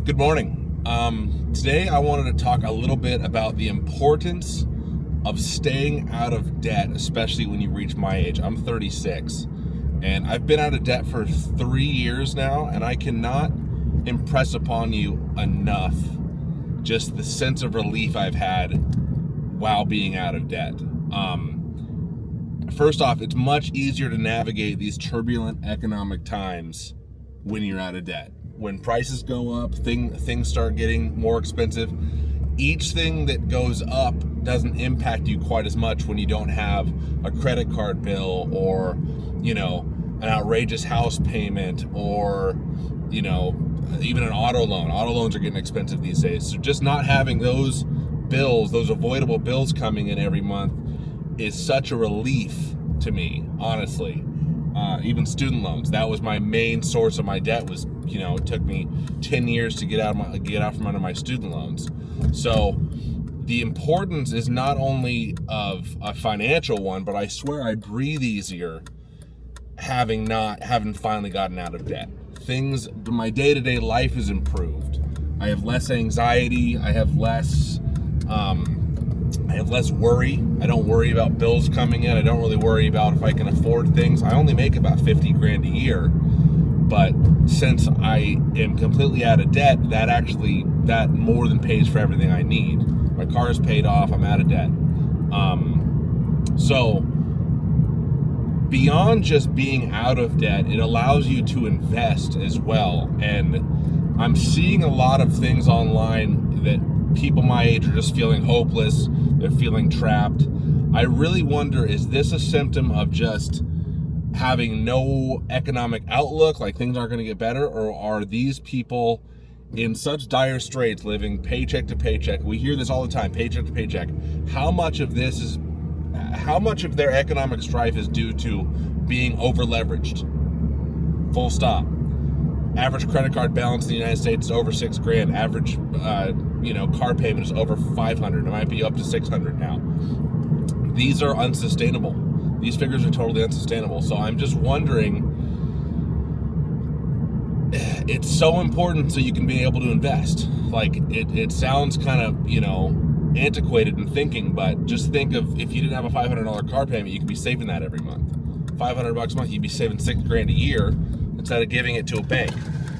Good morning. Today I wanted to talk a little bit about the importance of staying out of debt, especially when you reach my age. I'm 36, and I've been out of debt for 3 years now, and I cannot impress upon you enough just the sense of relief I've had while being out of debt. First off, it's much easier to navigate these turbulent economic times when you're out of debt. When prices go up, things start getting more expensive. Each thing that goes up doesn't impact you quite as much when you don't have a credit card bill or, an outrageous house payment or, even an auto loan. Auto loans are getting expensive these days. So just not having those bills, those avoidable bills coming in every month is such a relief to me, honestly. Even student loans, that was my main source of my debt. Was it took me 10 years to get out from under my student loans. So the importance is not only of a financial one, but I swear I breathe easier having finally gotten out of debt. My day-to-day life is improved. I have less anxiety. I have less worry. I don't worry about bills coming in. I don't really worry about if I can afford things. I only make about 50 grand a year, but since I am completely out of debt, that more than pays for everything I need. My car is paid off. I'm out of debt. So beyond just being out of debt, it allows you to invest as well. And I'm seeing a lot of things online that people my age are just feeling hopeless. They're feeling trapped. I really wonder, is this a symptom of just having no economic outlook, like things aren't going to get better, or are these people in such dire straits living paycheck to paycheck? We hear this all the time, paycheck to paycheck. How much of their economic strife is due to being over leveraged? Full stop. Average credit card balance in the United States is over $6 grand. Average, car payment is over $500. It might be up to $600 now. These are unsustainable. These figures are totally unsustainable. So I'm just wondering, it's so important so you can be able to invest. Like it sounds kind of, antiquated in thinking, but just think of if you didn't have a $500 car payment, you could be saving that every month. $500 a month, you'd be saving $6 grand a year instead of giving it to a bank.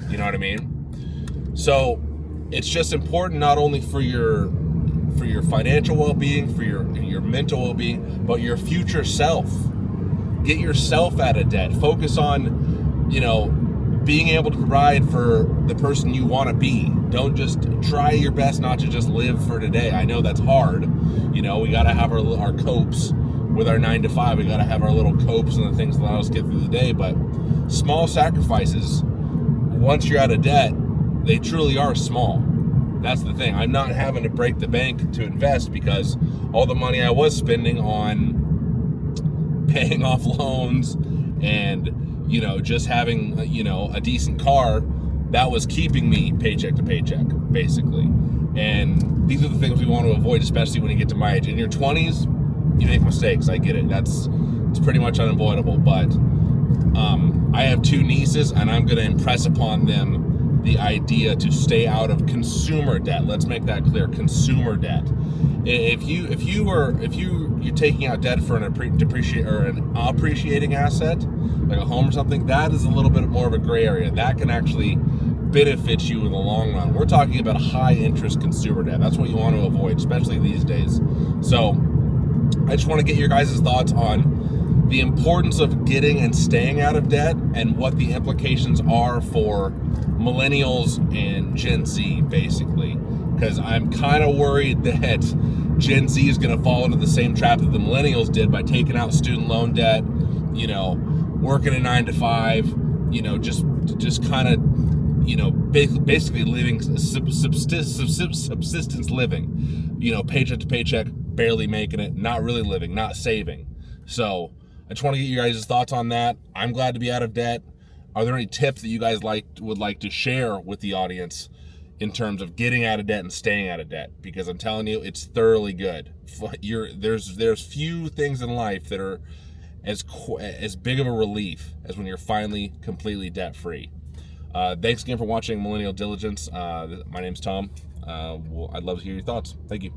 You know what I mean? So it's just important not only for your financial well-being, for your mental well-being, but your future self. Get yourself out of debt. Focus on, being able to provide for the person you want to be. Don't just try your best not to just live for today. I know that's hard. We got to have our copes with our 9 to 5. We got to have our little copes and the things that allow us to get through the day. But small sacrifices, once you're out of debt, they truly are small. That's the thing. I'm not having to break the bank to invest because all the money I was spending on paying off loans and, just having, a decent car, that was keeping me paycheck to paycheck, basically. And these are the things we want to avoid, especially when you get to my age. In your 20s, you make mistakes. I get it. It's pretty much unavoidable. But I have 2 nieces, and I'm going to impress upon them the idea to stay out of consumer debt. Let's make that clear. Consumer debt. If you're taking out debt for an appreciating asset, like a home or something, that is a little bit more of a gray area. That can actually benefit you in the long run. We're talking about high interest consumer debt. That's what you want to avoid, especially these days. So I just want to get your guys' thoughts on the importance of getting and staying out of debt and what the implications are for millennials and Gen Z, basically. Because I'm kind of worried that Gen Z is going to fall into the same trap that the millennials did by taking out student loan debt, working a 9 to 5, just kind of, basically living subsistence living, paycheck to paycheck, barely making it, not really living, not saving. So I just want to get you guys' thoughts on that. I'm glad to be out of debt. Are there any tips that you guys would like to share with the audience in terms of getting out of debt and staying out of debt? Because I'm telling you, it's thoroughly good. There's few things in life that are as big of a relief as when you're finally completely debt free. Thanks again for watching Millennial Diligence. My name's Tom. I'd love to hear your thoughts. Thank you.